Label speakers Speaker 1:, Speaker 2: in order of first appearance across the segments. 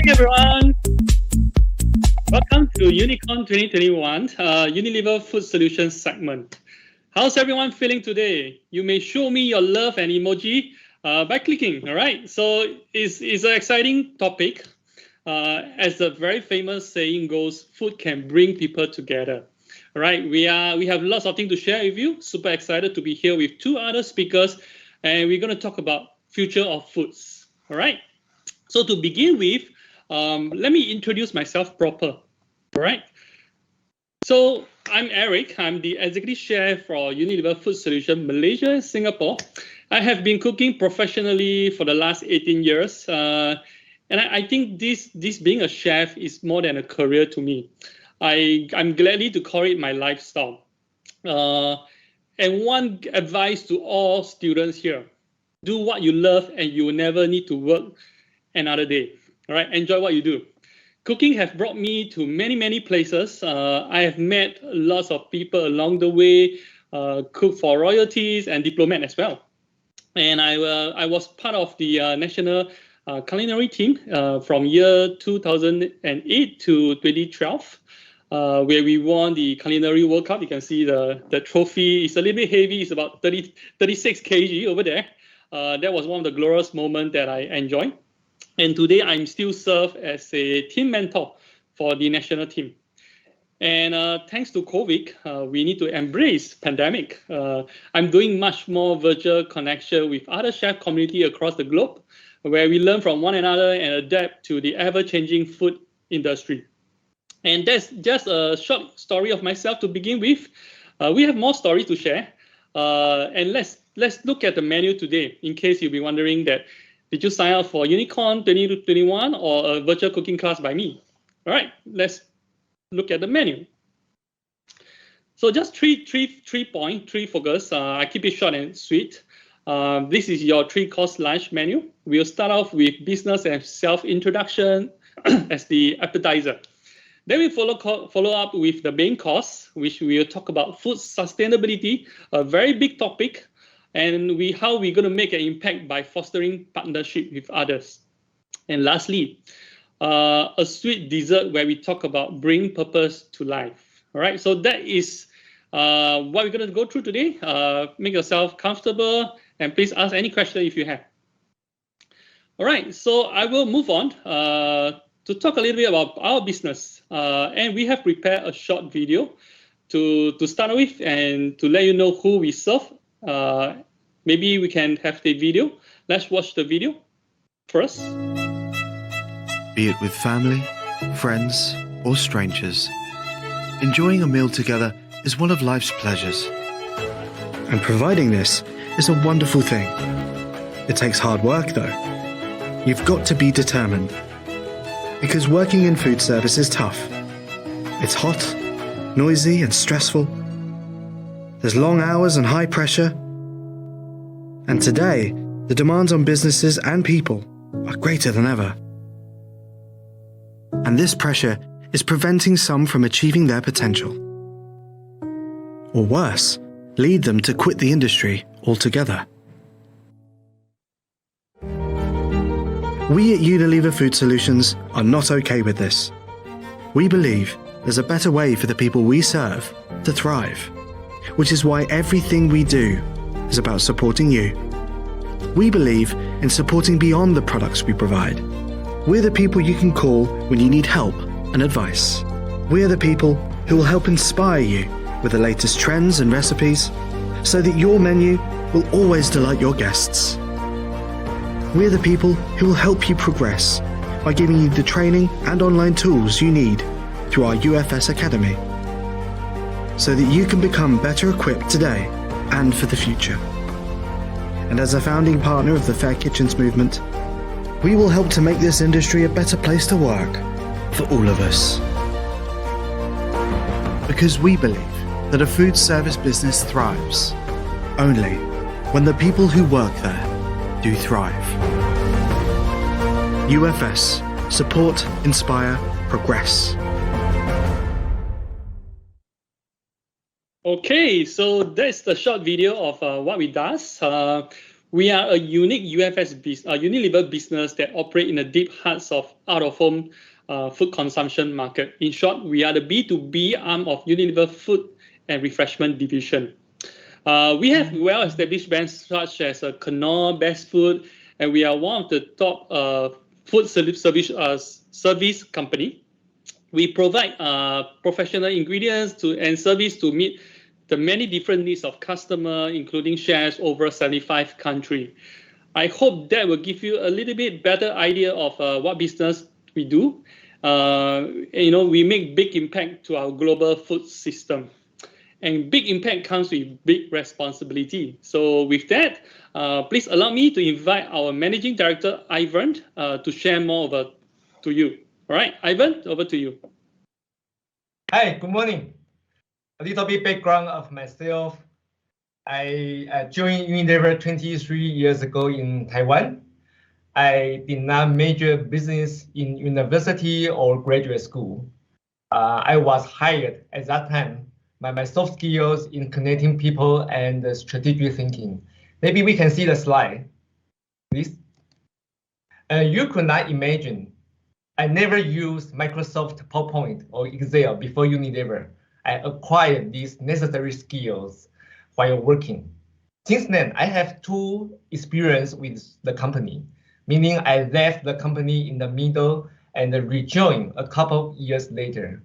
Speaker 1: morning, everyone. Welcome to Unicorn 2021 Unilever Food Solutions segment. How's everyone feeling today? You may show me your love and emoji by clicking. All right. So it's an exciting topic. As the very famous saying goes, food can bring people together. All right. We have lots of things to share with you. Super excited to be here with two other speakers, and we're going to talk about future of foods. All right. So to begin with, let me introduce myself proper. All right. So I'm Eric. I'm the executive chef for Unilever Food Solutions Malaysia, Singapore. I have been cooking professionally for the last 18 years. And I think this being a chef is more than a career to me. I'm gladly to call it my lifestyle. And one advice to all students here, do what you love and you will never need to work another day. All right, enjoy what you do. Cooking has brought me to many places. I have met lots of people along the way, cook for royalties and diplomat as well. And I was part of the national culinary team from year 2008 to 2012, where we won the Culinary World Cup. You can see the trophy. It's a little bit heavy. It's about 36 kg over there. That was one of the glorious moments that I enjoyed. And today I'm still served as a team mentor for the national team. And thanks to COVID, we need to embrace pandemic. I'm doing much more virtual connection with other chef community across the globe, where we learn from one another and adapt to the ever-changing food industry. And that's just a short story of myself to begin with. We have more stories to share. And let's look at the menu today, in case you'll be wondering that, did you sign up for Unicorn 2021 or a virtual cooking class by me? All right, let's look at the menu. So just three focus. I keep it short and sweet. This is your 3-course lunch menu. We'll start off with business and self-introduction as the appetizer. Then we follow up with the main course, which we will talk about food sustainability, a very big topic, and how we're going to make an impact by fostering partnership with others. And lastly, a sweet dessert where we talk about bringing purpose to life. All right, so that is what we're going to go through today. Make yourself comfortable and please ask any question if you have. All right, so I will move on to talk a little bit about our business. And we have prepared a short video to start with and to let you know who we serve. Maybe we can have the video. Let's watch the video first.
Speaker 2: Be it with family, friends, or strangers, enjoying a meal together is one of life's pleasures. And providing this is a wonderful thing. It takes hard work though. You've got to be determined. Because working in food service is tough. It's hot, noisy, and stressful. There's long hours and high pressure. And today, the demands on businesses and people are greater than ever. And this pressure is preventing some from achieving their potential. Or worse, lead them to quit the industry altogether. We at Unilever Food Solutions are not okay with this. We believe there's a better way for the people we serve to thrive, which is why everything we do is about supporting you. We believe in supporting beyond the products we provide. We're the people you can call when you need help and advice. We're the people who will help inspire you with the latest trends and recipes so that your menu will always delight your guests. We're the people who will help you progress by giving you the training and online tools you need through our UFS Academy so that you can become better equipped today and for the future. And as a founding partner of the Fair Kitchens movement, we will help to make this industry a better place to work for all of us. Because we believe that a food service business thrives only when the people who work there do thrive. UFS. Support, inspire, progress.
Speaker 1: Okay, so that's the short video of what we do. We are a unique Unilever business that operate in the deep hearts of out-of-home food consumption market. In short, we are the B2B arm of Unilever Food and Refreshment Division. We have well-established brands such as Knorr, Best Food, and we are one of the top food service company. We provide professional ingredients and service to meet the many different needs of customer, including shares over 75 countries. I hope that will give you a little bit better idea of what business we do. We make big impact to our global food system. And big impact comes with big responsibility. So with that, please allow me to invite our Managing Director, Ivan, to share more to you. All right, Ivan, over to you.
Speaker 3: Hi, good morning. A little bit background of myself. I joined Unilever 23 years ago in Taiwan. I did not major business in university or graduate school. I was hired at that time by my soft skills in connecting people and strategic thinking. Maybe we can see the slide, please. You could not imagine. I never used Microsoft PowerPoint or Excel before Unilever. I acquired these necessary skills while working. Since then, I have 2 experience with the company, meaning I left the company in the middle and rejoined a couple of years later,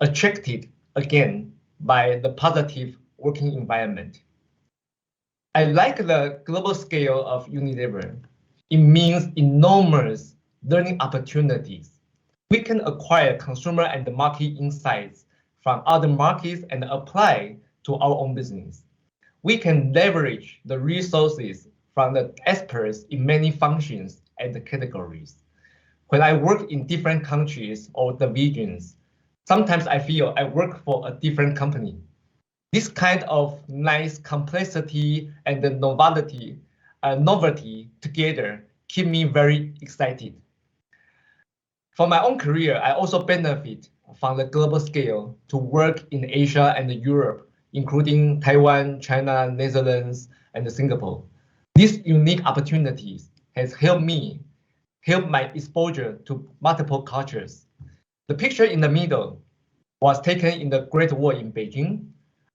Speaker 3: attracted again by the positive working environment. I like the global scale of Unilever. It means enormous learning opportunities. We can acquire consumer and market insights from other markets and apply to our own business. We can leverage the resources from the experts in many functions and categories. When I work in different countries or divisions, sometimes I feel I work for a different company. This kind of nice complexity and the novelty together keep me very excited. For my own career, I also benefit from the global scale to work in Asia and Europe, including Taiwan, China, Netherlands, and Singapore. These unique opportunities has helped my exposure to multiple cultures. The picture in the middle was taken in the Great Wall in Beijing.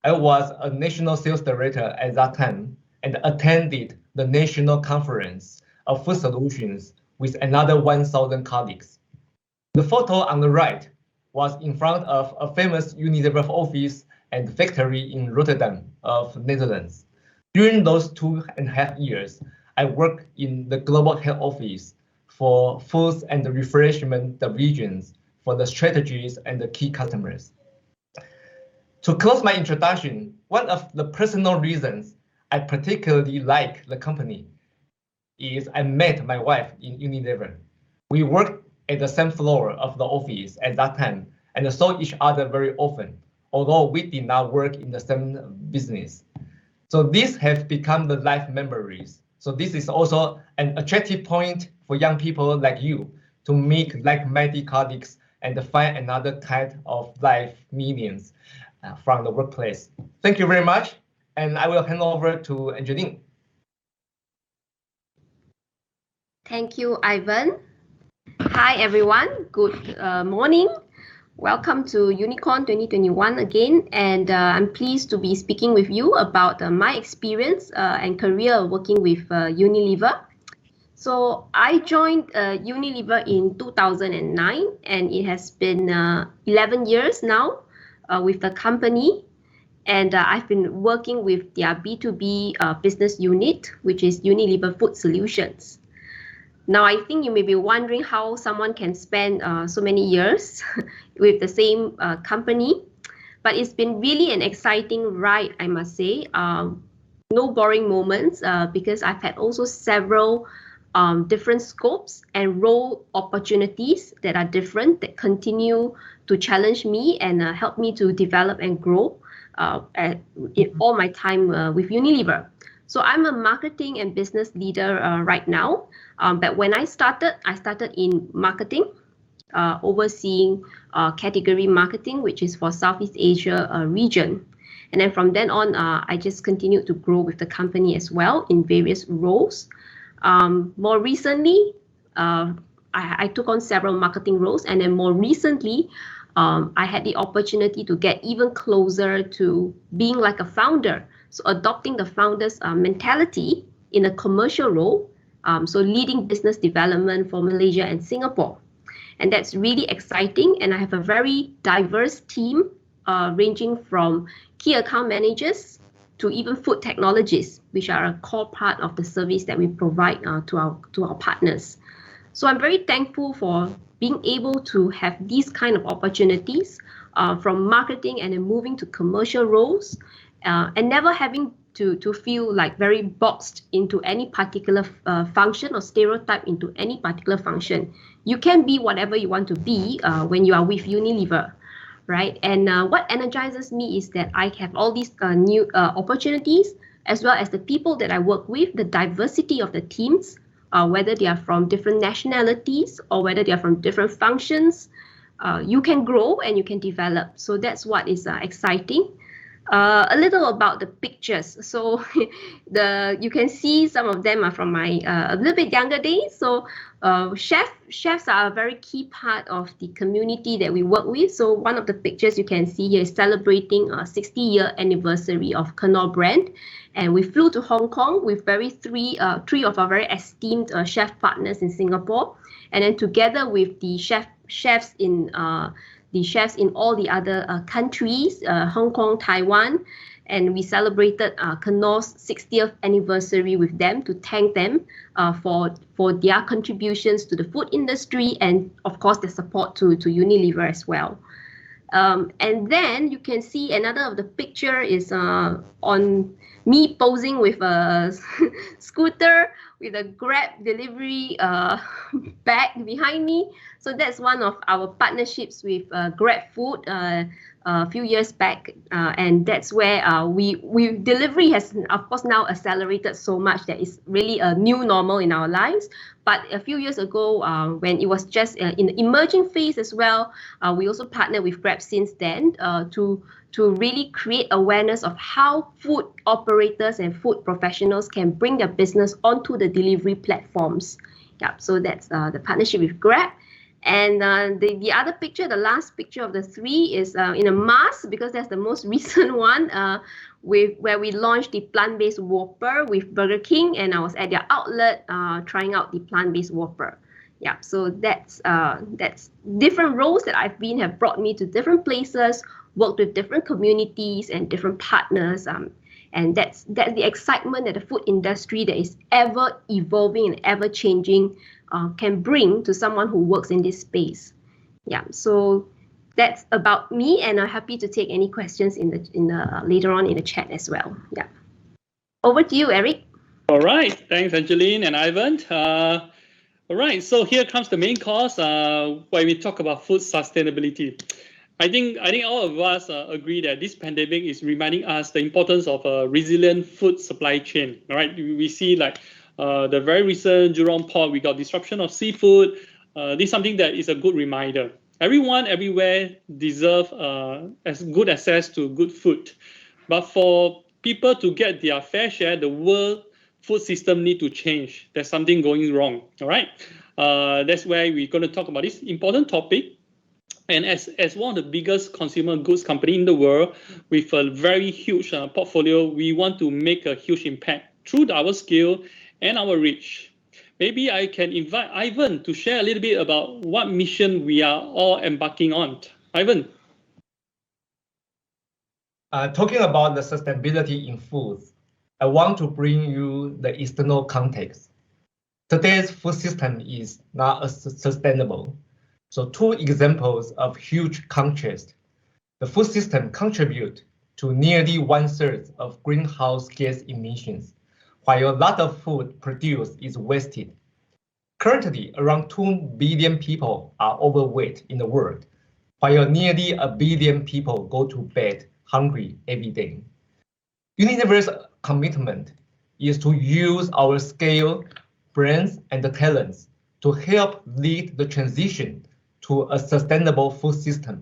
Speaker 3: I was a national sales director at that time and attended the national conference of food solutions with another 1,000 colleagues. The photo on the right was in front of a famous Unilever office and factory in Rotterdam of Netherlands. During those 2.5 years, I worked in the global head office for foods and refreshment divisions for the strategies and the key customers. To close my introduction, one of the personal reasons I particularly like the company is I met my wife in Unilever. We worked at the same floor of the office at that time and saw each other very often, although we did not work in the same business. So this has become the life memories. So this is also an attractive point for young people like you to meet like-minded colleagues and find another kind of life meanings from the workplace. Thank you very much. And I will hand over to Angeline.
Speaker 4: Thank you, Ivan. Hi, everyone. Good morning. Welcome to Unicorn 2021 again. And I'm pleased to be speaking with you about my experience and career working with Unilever. So I joined Unilever in 2009, and it has been 11 years now with the company. And I've been working with their B2B business unit, which is Unilever Food Solutions. Now, I think you may be wondering how someone can spend so many years with the same company, but it's been really an exciting ride, I must say. No boring moments because I've had also several different scopes and role opportunities that are different, that continue to challenge me and help me to develop and grow in all my time with Unilever. So I'm a marketing and business leader right now. But when I started in marketing, overseeing category marketing, which is for Southeast Asia region. And then from then on, I just continued to grow with the company as well in various roles. More recently, I took on several marketing roles, and then more recently, I had the opportunity to get even closer to being like a founder. So adopting the founder's mentality in a commercial role, so leading business development for Malaysia and Singapore. And that's really exciting. And I have a very diverse team ranging from key account managers to even food technologists, which are a core part of the service that we provide to our partners. So I'm very thankful for being able to have these kind of opportunities from marketing and then moving to commercial roles and never having to feel like very boxed into any particular function or stereotype into any particular function. You can be whatever you want to be when you are with Unilever, right? And what energizes me is that I have all these new opportunities, as well as the people that I work with, the diversity of the teams, whether they are from different nationalities or whether they are from different functions. You can grow and you can develop. So that's what is exciting. A little about the pictures. So you can see some of them are from my a little bit younger days. So chefs are a very key part of the community that we work with. So one of the pictures you can see here is celebrating a 60-year anniversary of Knorr brand. And we flew to Hong Kong with three of our very esteemed chef partners in Singapore. And then together with the chefs in all the other countries, Hong Kong, Taiwan, and we celebrated Knorr's 60th anniversary with them to thank them for their contributions to the food industry and, of course, their support to Unilever as well. And then you can see another of the picture is on me posing with a scooter with a Grab delivery bag behind me. So that's one of our partnerships with Grab Food a few years back, and that's where we delivery has of course now accelerated so much that it's really a new normal in our lives. But a few years ago, when it was just in the emerging phase as well, we also partnered with Grab since then to really create awareness of how food operators and food professionals can bring their business onto the delivery platforms. Yeah, so that's the partnership with Grab. And the other picture, the last picture of the three is in a mask, because that's the most recent one, where we launched the plant-based Whopper with Burger King, and I was at their outlet trying out the plant-based Whopper. Yeah, so that's different roles that I've been have brought me to different places, worked with different communities and different partners. And that's the excitement that the food industry that is ever evolving and ever changing can bring to someone who works in this space. Yeah, so that's about me, and I'm happy to take any questions in the later on in the chat as well. Yeah, over to you, Eric.
Speaker 1: All right, thanks, Angeline and Ivan. All right, so here comes the main course where we talk about food sustainability. I think all of us agree that this pandemic is reminding us the importance of a resilient food supply chain. All right, we see like the very recent Jurong Port, we got disruption of seafood. This is something that is a good reminder. Everyone, everywhere deserve as good access to good food. But for people to get their fair share, the world food system need to change. There's something going wrong, all right? That's why we're going to talk about this important topic. And as one of the biggest consumer goods company in the world, with a very huge portfolio, we want to make a huge impact through our skill and our reach. Maybe I can invite Ivan to share a little bit about what mission we are all embarking on. Ivan.
Speaker 3: Talking about the sustainability in foods, I want to bring you the external context. Today's food system is not sustainable. So two examples of huge contrast. The food system contributes to nearly 1/3 of greenhouse gas emissions, while a lot of food produced is wasted. Currently, around 2 billion people are overweight in the world, while nearly 1 billion people go to bed hungry every day. Unilever's commitment is to use our scale, brands, and the talents to help lead the transition to a sustainable food system.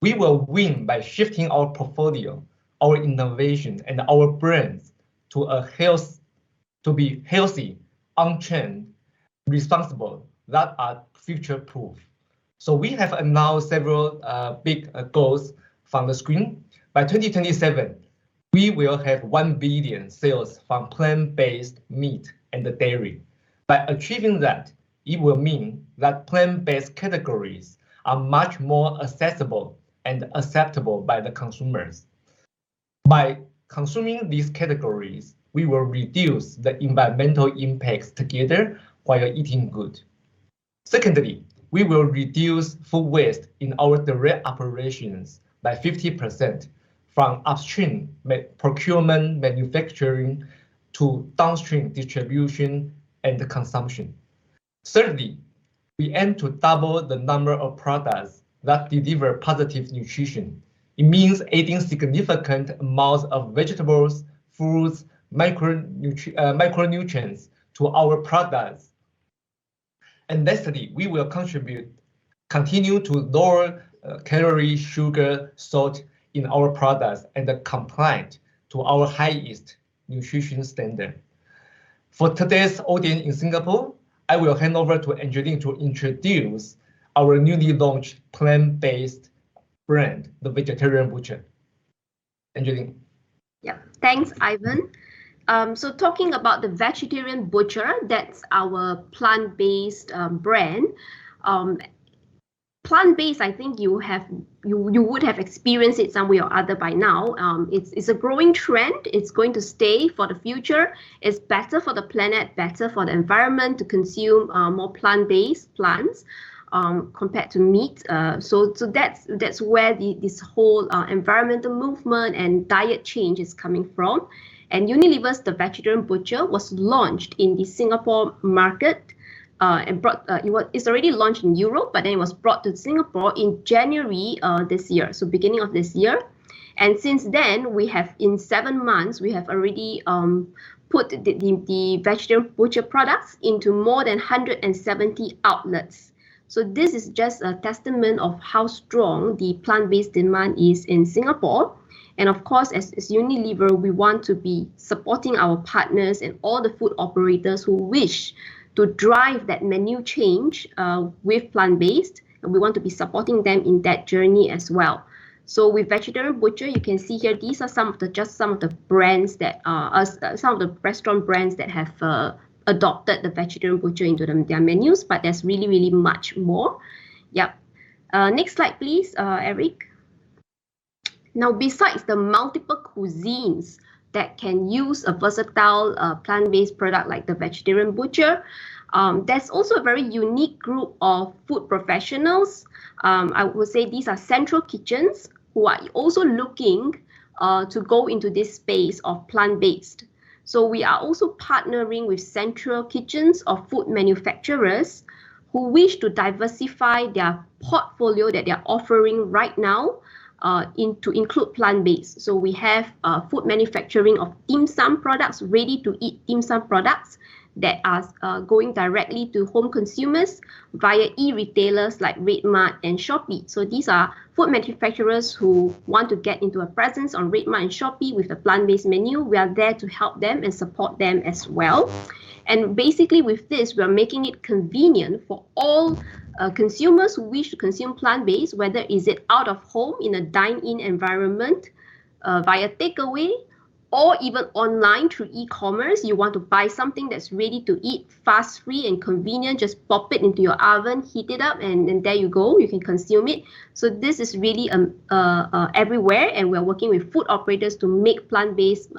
Speaker 3: We will win by shifting our portfolio, our innovation and our brands to be healthy, on-trend, responsible, that are future-proof. So we have announced several big goals from the screen. By 2027, we will have 1 billion sales from plant-based meat and dairy. By achieving that, it will mean that plant-based categories are much more accessible and acceptable by the consumers. By consuming these categories, we will reduce the environmental impacts together while eating good. Secondly, we will reduce food waste in our direct operations by 50%, from upstream procurement manufacturing to downstream distribution and consumption. Thirdly, we aim to double the number of products that deliver positive nutrition. It means adding significant amounts of vegetables, fruits, micronutrients to our products. And lastly, we will continue to lower calorie, sugar, salt in our products and compliant to our highest nutrition standard. For today's audience in Singapore, I will hand over to Angeline to introduce our newly launched plant-based brand, The Vegetarian Butcher. Angeline.
Speaker 4: Yeah, thanks, Ivan. So talking about The Vegetarian Butcher, that's our plant-based brand. Plant-based, I think you would have experienced it some way or other by now. It's a growing trend. It's going to stay for the future. It's better for the planet, better for the environment to consume more plant-based plants compared to meat. So that's where this whole environmental movement and diet change is coming from. And Unilever's The Vegetarian Butcher was launched in the Singapore market. It's already launched in Europe, but then it was brought to Singapore in January this year, so beginning of this year. And since then, in 7 months, we have already put the Vegetarian Butcher products into more than 170 outlets. So this is just a testament of how strong the plant-based demand is in Singapore. And of course, as Unilever, we want to be supporting our partners and all the food operators who wish to drive that menu change with plant-based, and we want to be supporting them in that journey as well. So with Vegetarian Butcher, you can see here, these are some of the brands that some of the restaurant brands that have adopted the Vegetarian Butcher into their menus, but there's really, really much more. Yep. Next slide, please, Eric. Now, besides the multiple cuisines that can use a versatile plant-based product like the Vegetarian Butcher, there's also a very unique group of food professionals. I would say these are central kitchens who are also looking to go into this space of plant-based. So we are also partnering with central kitchens of food manufacturers who wish to diversify their portfolio that they're offering right now to include plant-based. So we have food manufacturing of dim sum products, ready-to-eat dim sum products that are going directly to home consumers via e-retailers like RedMart and Shopee. So these are food manufacturers who want to get into a presence on RedMart and Shopee with a plant-based menu. We are there to help them and support them as well. And basically with this, we are making it convenient for all consumers who wish to consume plant-based, whether is it out of home in a dine-in environment via takeaway, or even online through e-commerce. You want to buy something that's ready to eat, fast, free, and convenient. Just pop it into your oven, heat it up, and there you go. You can consume it. So this is really everywhere, and we're working with food operators to make plant-based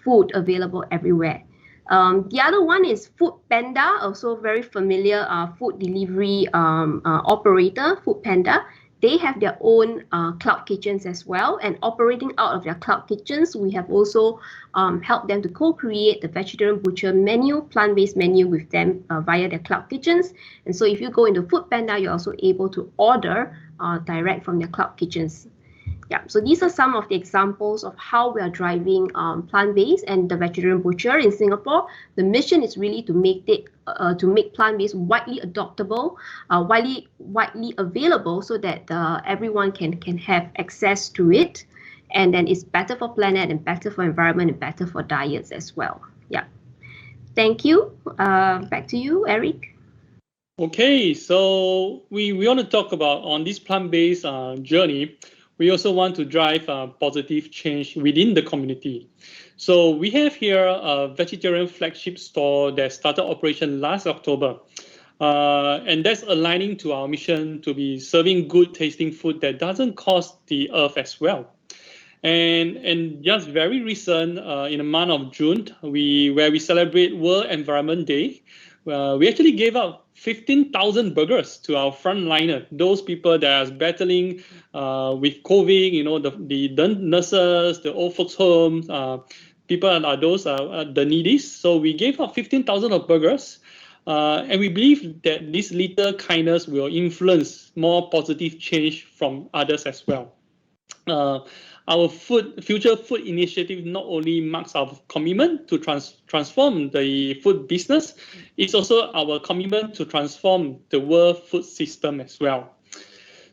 Speaker 4: food available everywhere. The other one is Food Panda, also very familiar food delivery operator, Food Panda. They have their own cloud kitchens as well, and operating out of their cloud kitchens, we have also helped them to co-create the Vegetarian Butcher menu, plant-based menu with them via their cloud kitchens. And so if you go into Food Panda, you're also able to order direct from their cloud kitchens. Yeah, so these are some of the examples of how we are driving plant-based and the Vegetarian Butcher in Singapore. The mission is really to make plant-based widely adoptable, widely available, so that everyone can have access to it. and then it's better for planet and better for environment and better for diets as well. Yeah. Thank you. Back to you, Eric.
Speaker 1: Okay, so we want to talk about on this plant-based journey. We also want to drive positive change within the community. So we have here a vegetarian flagship store that started operation last October. And that's aligning to our mission to be serving good tasting food that doesn't cost the earth as well. And just very recent, in the month of June, where we celebrate World Environment Day, we actually gave out 15,000 burgers to our frontliner, those people that are battling with COVID, the nurses, the old folks homes, people are those the needies. So we gave out 15,000 of burgers. And we believe that this little kindness will influence more positive change from others as well. Our future food initiative not only marks our commitment to transform the food business, it's also our commitment to transform the world food system as well.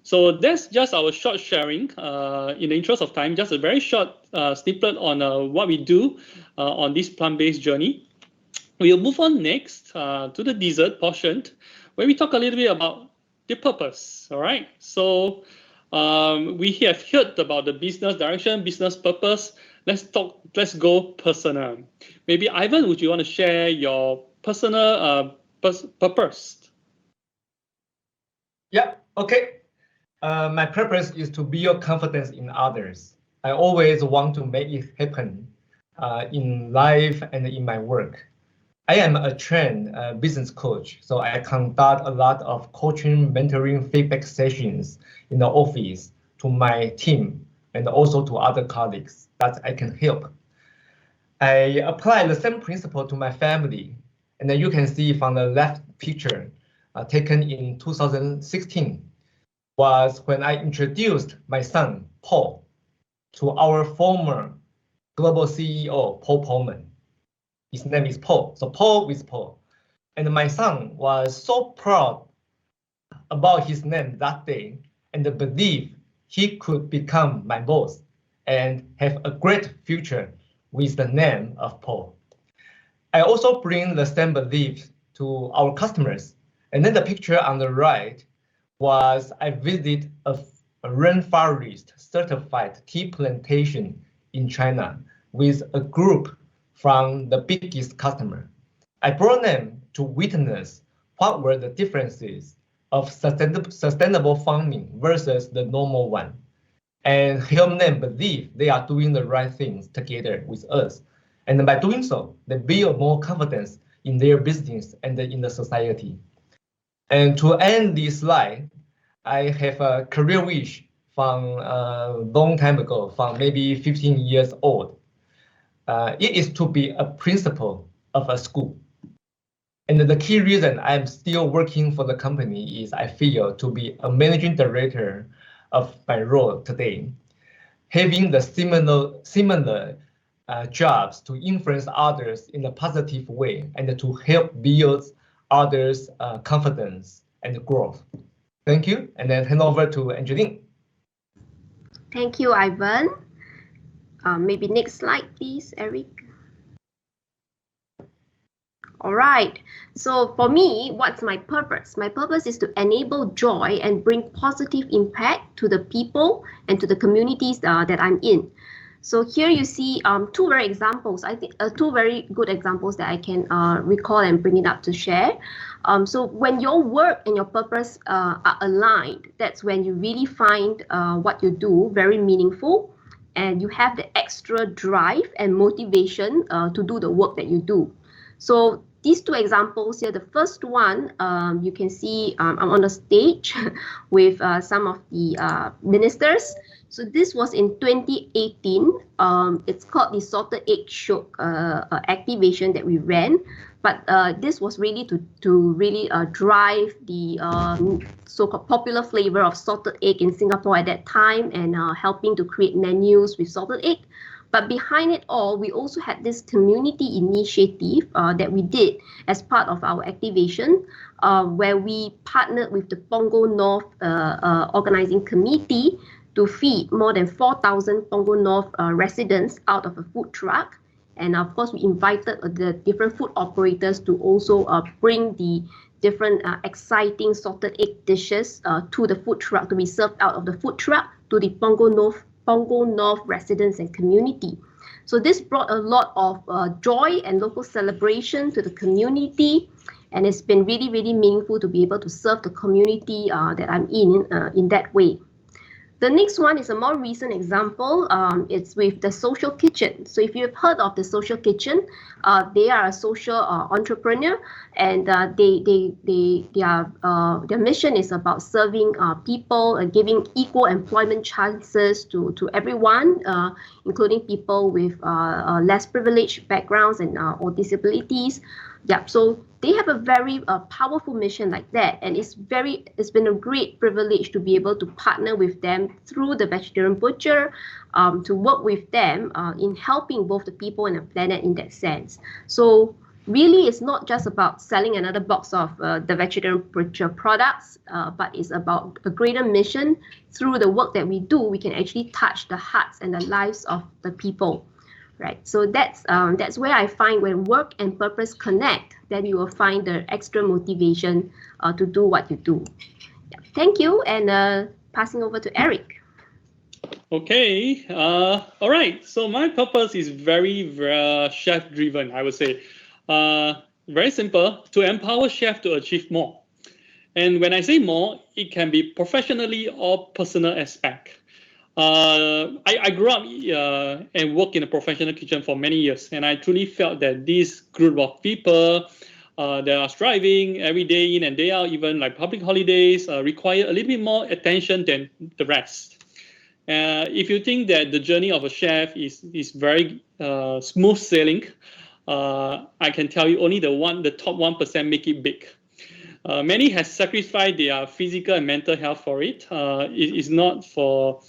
Speaker 1: So that's just our short sharing. In the interest of time, just a very short snippet on what we do on this plant-based journey. We'll move on next to the dessert portion, where we talk a little bit about the purpose. All right. So we have heard about the business direction, business purpose. Let's go personal. Maybe Ivan, would you want to share your personal purpose?
Speaker 3: Yeah, okay. My purpose is to build confidence in others. I always want to make it happen in life and in my work. I am a trained business coach, so I conduct a lot of coaching, mentoring, feedback sessions in the office to my team and also to other colleagues that I can help. I apply the same principle to my family, and then you can see from the left picture taken in 2016 was when I introduced my son, Paul, to our former global CEO, Paul Pullman. His name is Paul, so Paul with Paul. And my son was so proud about his name that day and believed he could become my boss and have a great future with the name of Paul. I also bring the same belief to our customers. And then the picture on the right was I visited a rainforest certified tea plantation in China with a group from the biggest customer. I brought them to witness what were the differences of sustainable farming versus the normal one, and help them believe they are doing the right things together with us. And by doing so, they build more confidence in their business and in the society. And to end this slide, I have a career wish from a long time ago, from maybe 15 years old. It is to be a principal of a school. And the key reason I'm still working for the company is I feel to be a managing director of my role today, having the similar jobs to influence others in a positive way and to help build others' confidence and growth. Thank you, and then hand over to Angeline.
Speaker 4: Thank you, Ivan. Maybe next slide, please, Eric. All right, so for me, what's my purpose? My purpose is to enable joy and bring positive impact to the people and to the communities that I'm in. So here you see two very examples, I think two very good examples that I can recall and bring it up to share. So when your work and your purpose are aligned, that's when you really find what you do very meaningful, and you have the extra drive and motivation to do the work that you do. So these two examples here, the first one, you can see I'm on the stage with some of the ministers. So this was in 2018. It's called the Salted Egg Show activation that we ran. But this was really to really drive the so-called popular flavor of salted egg in Singapore at that time, and helping to create menus with salted egg. But behind it all, we also had this community initiative that we did as part of our activation, where we partnered with the Punggol North Organizing Committee to feed more than 4,000 Punggol North residents out of a food truck. And of course, we invited the different food operators to also bring the different exciting salted egg dishes to the food truck to be served out of the food truck to the Punggol North residents and community. So this brought a lot of joy and local celebration to the community, and it's been really, really meaningful to be able to serve the community that I'm in that way. The next one is a more recent example. It's with the Social Kitchen. So if you've heard of the Social Kitchen, they are a social entrepreneur, and their mission is about serving people and giving equal employment chances to everyone, including people with less privileged backgrounds and or disabilities. Yeah, so they have a very powerful mission like that, and it's been a great privilege to be able to partner with them through the Vegetarian Butcher, to work with them in helping both the people and the planet in that sense. So really, it's not just about selling another box of the Vegetarian Butcher products, but it's about a greater mission. Through the work that we do, we can actually touch the hearts and the lives of the people. Right, so that's where I find when work and purpose connect, then you will find the extra motivation to do what you do. Yeah, thank you, and passing over to Eric.
Speaker 1: Okay, all right. So my purpose is very chef-driven, I would say. Very simple, to empower chefs to achieve more. And when I say more, it can be professionally or personal aspect. I grew up and worked in a professional kitchen for many years, and I truly felt that this group of people that are striving every day in and day out, even like public holidays, require a little bit more attention than the rest. If you think that the journey of a chef is very smooth sailing, I can tell you only the top 1% make it big. Many have sacrificed their physical and mental health for it. It is not for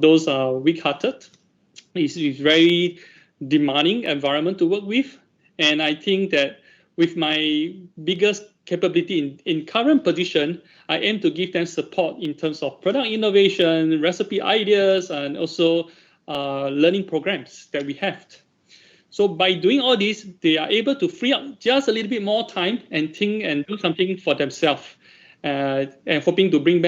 Speaker 1: those weak-hearted. It's very demanding environment to work with, and I think that with my biggest capability in current position, I aim to give them support in terms of product innovation, recipe ideas, and also learning programs that we have. So by doing all this, they are able to free up just a little bit more time and think and do something for themselves, and hoping to bring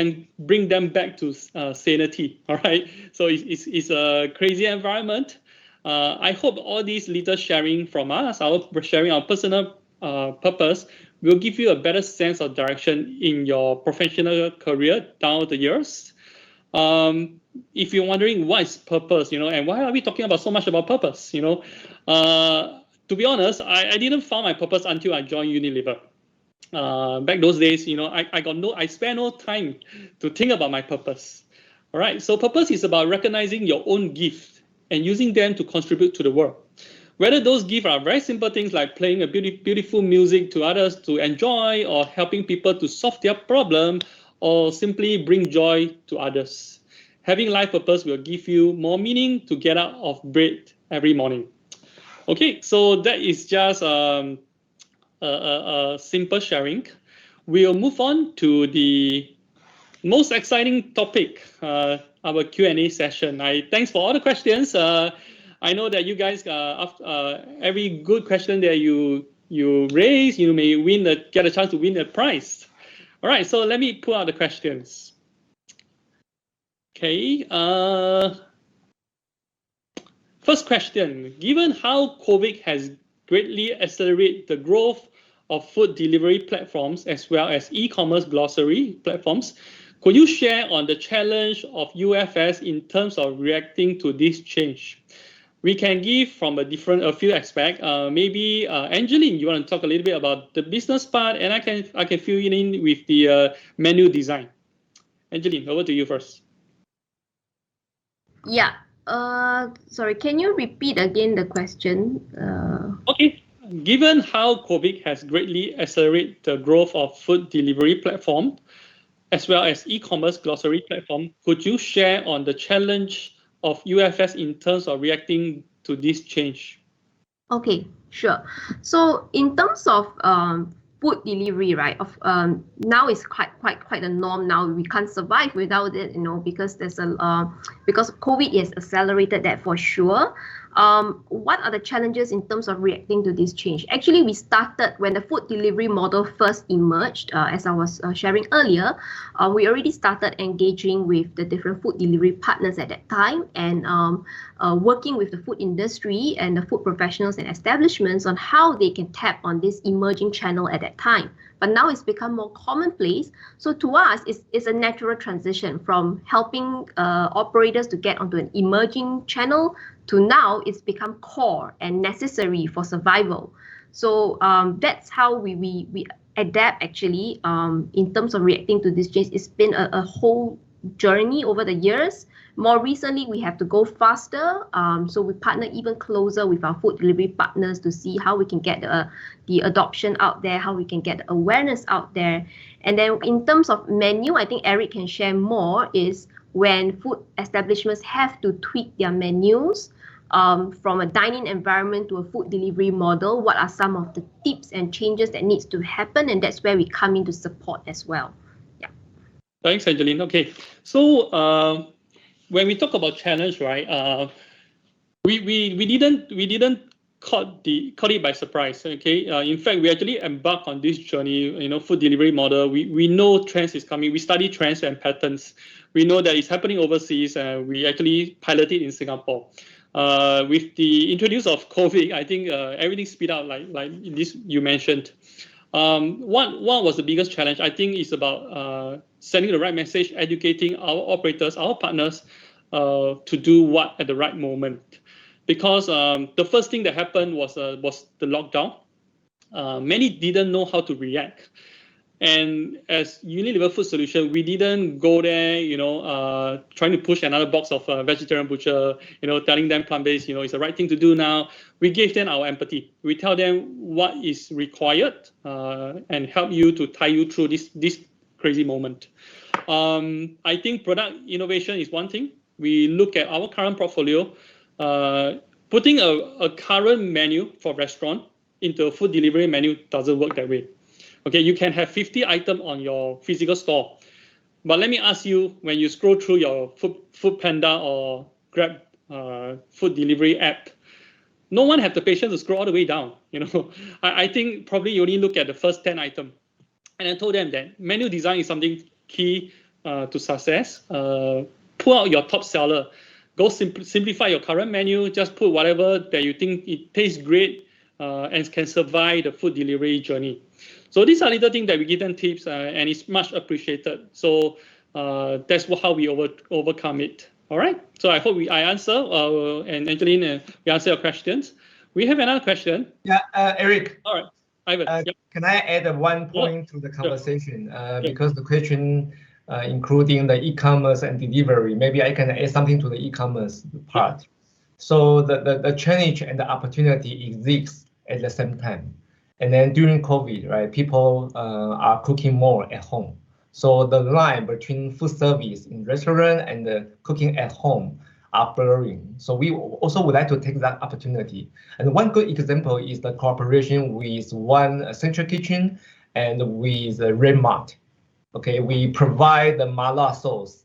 Speaker 1: them back to sanity. All right. So it's a crazy environment. I hope all these little sharing from us, sharing our personal purpose, will give you a better sense of direction in your professional career down the years. If you're wondering what is purpose, and why are we talking about so much about purpose, to be honest, I didn't find my purpose until I joined Unilever. Back those days, I spent no time to think about my purpose. All right, so purpose is about recognizing your own gift and using them to contribute to the world. Whether those gifts are very simple things like playing a beautiful music to others to enjoy, or helping people to solve their problem, or simply bring joy to others. Having life purpose will give you more meaning to get out of bed every morning. Okay, so that is just a simple sharing. We'll move on to the most exciting topic, our Q&A session. Thanks for all the questions. I know that you guys, after every good question that you raise, you may get a chance to win a prize. All right, so let me pull out the questions. Okay. First question: given how COVID has greatly accelerated the growth of food delivery platforms as well as e-commerce grocery platforms, could you share on the challenge of UFS in terms of reacting to this change? We can give from a few aspects. Maybe Angeline, you want to talk a little bit about the business part, and I can fill you in with the menu design. Angeline, over to you first.
Speaker 4: Yeah. Sorry, can you repeat again the question?
Speaker 1: Okay. Given how COVID has greatly accelerated the growth of food delivery platform, as well as e-commerce grocery platform, could you share on the challenge of UFS in terms of reacting to this change?
Speaker 4: Okay, sure. So in terms of food delivery, right? Now it's quite a norm. Now we can't survive without it, because because COVID has accelerated that for sure. What are the challenges in terms of reacting to this change? Actually, we started when the food delivery model first emerged, as I was sharing earlier. We already started engaging with the different food delivery partners at that time, and working with the food industry and the food professionals and establishments on how they can tap on this emerging channel at that time. But now it's become more commonplace. So to us, it's a natural transition from helping operators to get onto an emerging channel to now it's become core and necessary for survival. So that's how we adapt actually in terms of reacting to this change. It's been a whole journey over the years. More recently, we have to go faster. So we partner even closer with our food delivery partners to see how we can get the adoption out there, how we can get the awareness out there. And then in terms of menu, I think Eric can share more, is when food establishments have to tweak their menus from a dining environment to a food delivery model, what are some of the tips and changes that needs to happen? And that's where we come in to support as well. Yeah.
Speaker 1: Thanks, Angeline. Okay, so when we talk about challenge, right? We didn't caught it by surprise. Okay, in fact, we actually embarked on this journey. Food delivery model. We know trends is coming. We study trends and patterns. We know that it's happening overseas, and we actually piloted in Singapore. With the introduction of COVID, I think everything speed up like this you mentioned. What was the biggest challenge? I think is about sending the right message, educating our operators, our partners, to do what at the right moment. Because the first thing that happened was the lockdown. Many didn't know how to react. And as Unilever Food Solution, we didn't go there, trying to push another box of vegetarian butcher, telling them plant-based, it's the right thing to do now. We gave them our empathy. We tell them what is required and help you to tie you through this crazy moment. I think product innovation is one thing. We look at our current portfolio, putting a current menu for restaurant into a food delivery menu doesn't work that way. Okay, you can have 50 items on your physical store, but let me ask you, when you scroll through your Food Panda or Grab food delivery app, no one have the patience to scroll all the way down. I think probably you only look at the first 10 items. And I told them that menu design is something key to success. Pull out your top seller. Go simplify your current menu. Just put whatever that you think it tastes great and can survive the food delivery journey. So these are little things that we give them tips, and it's much appreciated. So that's how we overcome it. All right. So I hope I answer, and Angeline, we answer your questions. We have another question.
Speaker 3: Yeah, Eric.
Speaker 1: All right, Ivan. Yep.
Speaker 3: Can I add one point to the conversation?
Speaker 1: Sure.
Speaker 3: Because the question including the e-commerce and delivery, maybe I can add something to the e-commerce part. So the challenge and the opportunity exists at the same time. And then during COVID, right, people are cooking more at home. So the line between food service in restaurant and the cooking at home are blurring. So we also would like to take that opportunity. And one good example is the cooperation with One Central Kitchen and with Red Mart. Okay, we provide the mala sauce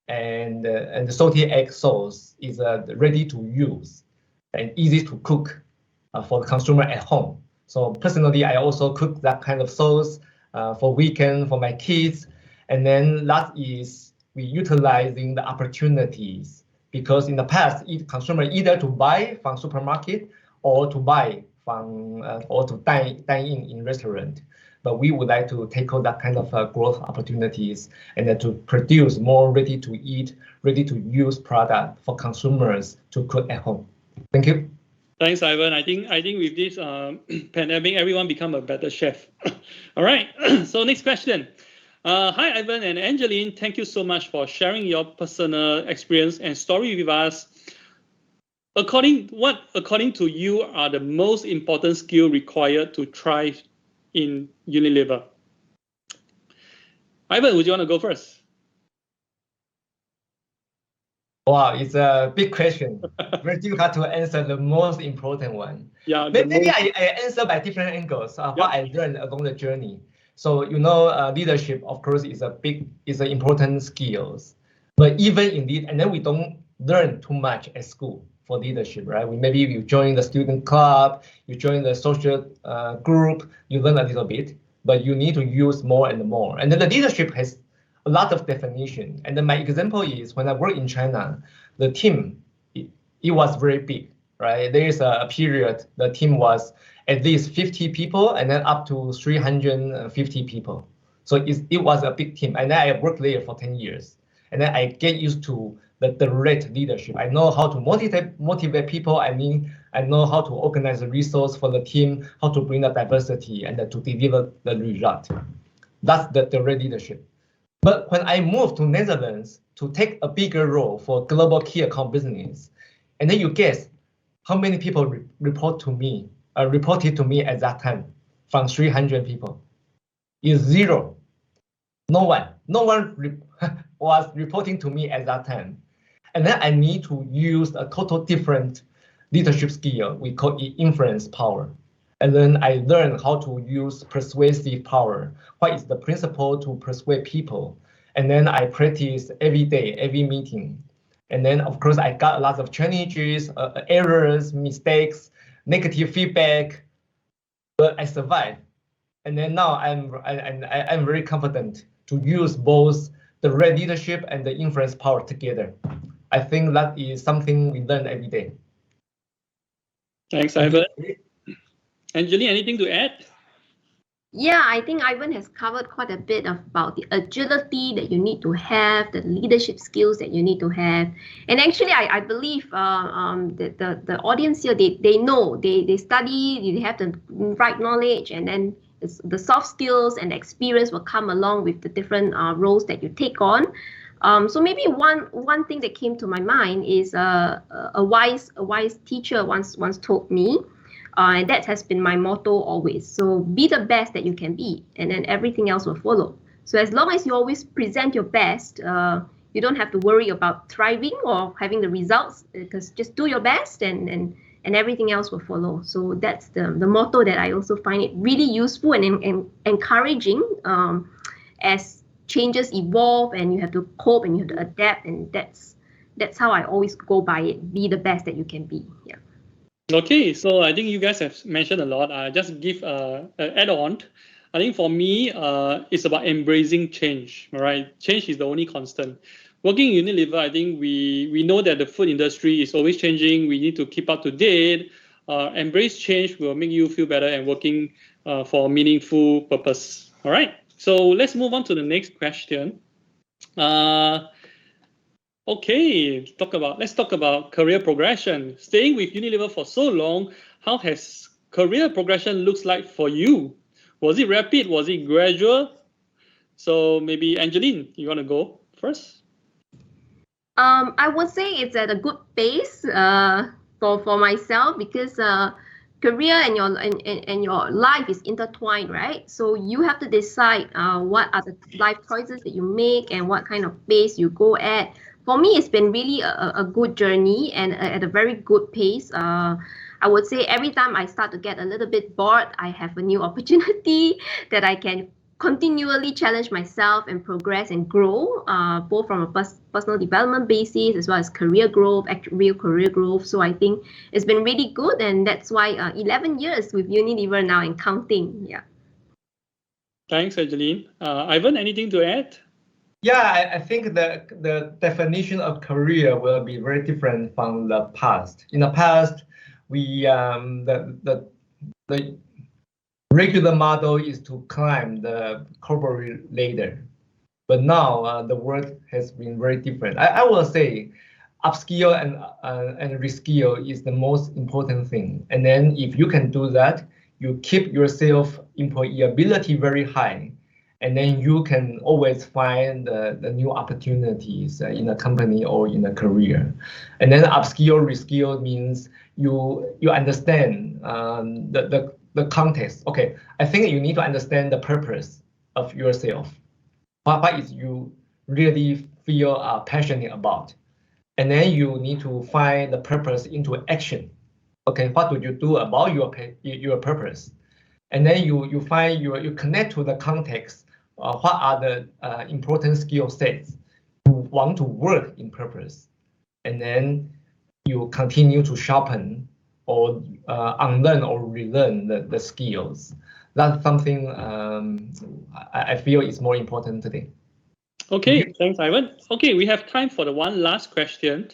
Speaker 3: and the salty egg sauce is ready to use and easy to cook for the consumer at home. So personally, I also cook that kind of sauce for weekend for my kids. And then last is we utilizing the opportunities, because in the past, consumer either to buy from supermarket or to buy from or to dine in restaurant. But we would like to tackle that kind of growth opportunities and then to produce more ready to eat, ready to use product for consumers to cook at home. Thank you.
Speaker 1: Thanks, Ivan. I think with this pandemic, everyone become a better chef. All right. So next question. Hi, Ivan and Angeline. Thank you so much for sharing your personal experience and story with us. According to you are the most important skill required to thrive in Unilever? Ivan, would you want to go first?
Speaker 3: Wow, it's a big question. Very difficult to answer the most important one.
Speaker 1: Yeah,
Speaker 3: Maybe I answer by different angles of what I learned along the journey. So leadership, of course, is an important skills. But even indeed, and then we don't learn too much at school for leadership, right? Maybe you join the student club, you join the social group, you learn a little bit, but you need to use more and more. And then the leadership has a lot of definition. And then my example is when I work in China, the team, it was very big, right? There is a period, the team was at least 50 people and then up to 350 people. So it was a big team. And then I worked there for 10 years. And then I get used to the direct leadership. I know how to motivate people. I know how to organize the resource for the team, how to bring the diversity and to deliver the result. That's the direct leadership. But when I moved to Netherlands to take a bigger role for global key account business, and then you guess how many people reported to me at that time from 300 people? Is zero. No one was reporting to me at that time. And then I need to use a total different leadership skill. We call it influence power. And then I learned how to use persuasive power. What is the principle to persuade people? And then I practice every day, every meeting. And then, of course, I got a lot of challenges, errors, mistakes, negative feedback, but I survived. And then now I'm very confident to use both the red leadership and the influence power together. I think that is something we learn every day.
Speaker 1: Thanks, Ivan. Angeline, anything to add?
Speaker 4: Yeah, I think Ivan has covered quite a bit about the agility that you need to have, the leadership skills that you need to have. And actually, I believe the audience here, they know, they study, they have the right knowledge, and then the soft skills and experience will come along with the different roles that you take on. So maybe one thing that came to my mind is a wise teacher once told me, and that has been my motto always. So be the best that you can be, and then everything else will follow. So as long as you always present your best, you don't have to worry about thriving or having the results, because just do your best and everything else will follow. So that's the motto that I also find it really useful and encouraging as changes evolve and you have to cope and you have to adapt, and that's how I always go by it. Be the best that you can be. Yeah.
Speaker 1: Okay, so I think you guys have mentioned a lot. I just give an add-on. I think for me, it's about embracing change. Right, change is the only constant. Working in Unilever, I think we know that the food industry is always changing. We need to keep up to date. Embrace change will make you feel better and working for a meaningful purpose. All right, so let's move on to the next question. Okay, let's talk about career progression. Staying with Unilever for so long, how has career progression looks like for you? Was it rapid? Was it gradual? So maybe Angeline, you want to go first?
Speaker 4: I would say it's at a good pace for myself, because career and your life is intertwined, right? So you have to decide what are the life choices that you make and what kind of pace you go at. For me, it's been really a good journey and at a very good pace. I would say every time I start to get a little bit bored, I have a new opportunity that I can continually challenge myself and progress and grow, both from a personal development basis as well as career growth, real career growth. So I think it's been really good, and that's why 11 years with Unilever now and counting. Yeah.
Speaker 1: Thanks, Angeline. Ivan, anything to add?
Speaker 3: Yeah, I think the definition of career will be very different from the past. In the past, we the regular model is to climb the corporate ladder, but now the world has been very different. I will say, upskill and reskill is the most important thing. And then if you can do that, you keep yourself employability very high. And then you can always find the new opportunities in a company or in a career. And then upskill, reskill means you understand the context. Okay, I think you need to understand the purpose of yourself. What is you really feel passionate about? and then you need to find the purpose into action. Okay, what do you do about your purpose? And then you find you connect to the context. What are the important skill sets you want to work in purpose? And then you continue to sharpen or unlearn or relearn the skills. That's something I feel is more important today.
Speaker 1: Okay, thanks, Ivan. Okay, we have time for the one last question.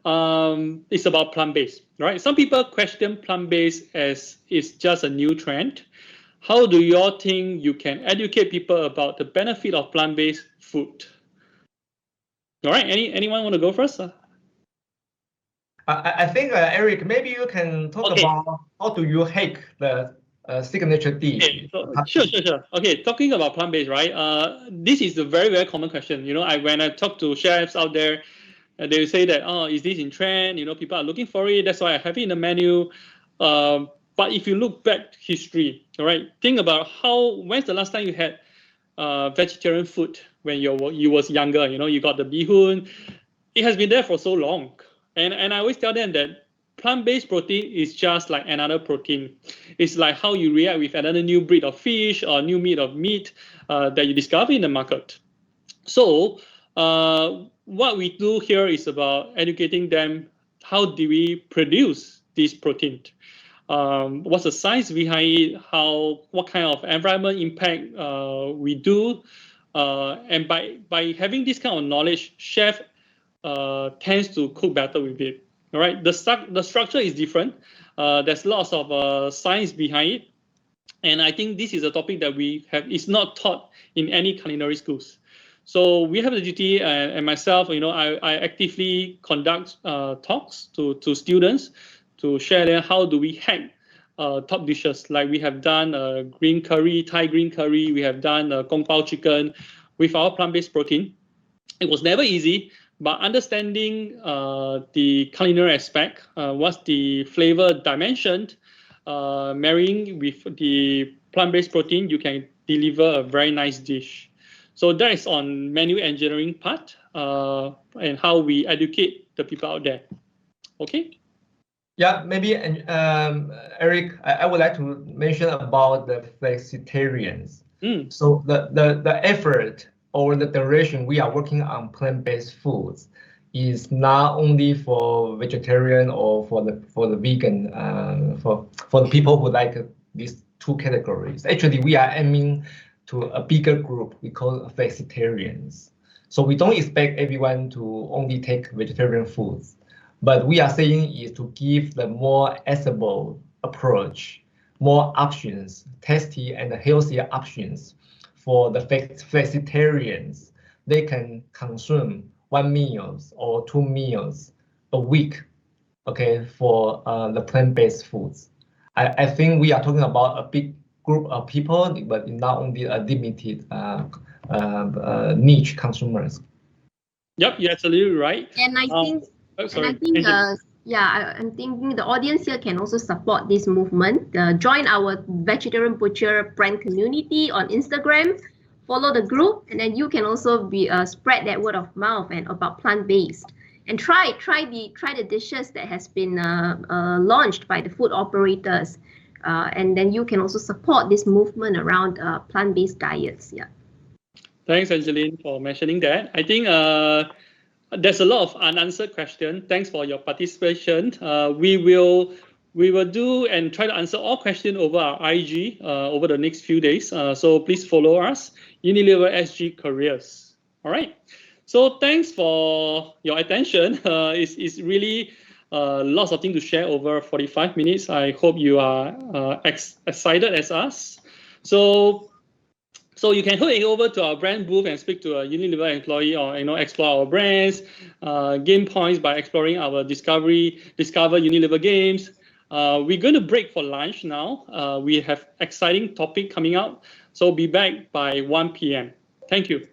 Speaker 1: It's about plant-based, right? Some people question plant-based as it's just a new trend. How do you all think you can educate people about the benefit of plant-based food? All right, anyone want to go first?
Speaker 3: I think, Eric, maybe you can talk about how do you hack the signature dish.
Speaker 1: Okay, so, sure. Okay, talking about plant-based, right? This is a very, very common question. You know, when I talk to chefs out there, they will say that, oh, is this in trend? You know, people are looking for it. That's why I have it in the menu. But if you look back history, all right, think about when's the last time you had vegetarian food when you was younger? You know, you got the bihun. It has been there for so long. And I always tell them that plant-based protein is just like another protein. It's like how you react with another new breed of fish or new meat of meat that you discover in the market. So what we do here is about educating them. How do we produce this protein? What's the science behind it? What kind of environment impact we do? And by having this kind of knowledge, chef tends to cook better with it. All right, the structure is different. There's lots of science behind it, and I think this is a topic that is not taught in any culinary schools. So we have the duty, and myself, you know, I actively conduct talks to students to share them how do we hack top dishes. Like we have done green curry, Thai green curry. We have done kung pao chicken with our plant-based protein. It was never easy. But understanding the culinary aspect, what's the flavor dimension, marrying with the plant-based protein, you can deliver a very nice dish. So that is on menu engineering part and how we educate the people out there. Okay.
Speaker 3: Yeah, maybe Eric, I would like to mention about the flexitarians. So the effort or the duration we are working on plant-based foods is not only for vegetarian or for the vegan, for the people who like these two categories. Actually, we are aiming to a bigger group we call flexitarians. So we don't expect everyone to only take vegetarian foods, but we are saying is to give the more accessible approach, more options, tasty and healthier options for the flexitarians. They can consume 1 meal or 2 meals a week, okay, for the plant-based foods. I think we are talking about a big group of people, but not only a limited niche consumers.
Speaker 1: Yep, you're absolutely right.
Speaker 4: And I think, I'm thinking the audience here can also support this movement. Join our Vegetarian Butcher brand community on Instagram. Follow the group, and then you can also spread that word of mouth and about plant-based. And try the dishes that has been launched by the food operators, and then you can also support this movement around plant-based diets. Yeah.
Speaker 1: Thanks, Angeline, for mentioning that. I think there's a lot of unanswered questions. Thanks for your participation. We will do and try to answer all questions over our IG over the next few days. So please follow us, Unilever SG Careers. All right. So thanks for your attention. It's really lots of things to share over 45 minutes. I hope you are excited as us. So you can head over to our brand booth and speak to a Unilever employee, or explore our brands, gain points by exploring our discover Unilever games. We're going to break for lunch now. We have exciting topic coming out, so be back by 1 p.m. Thank you.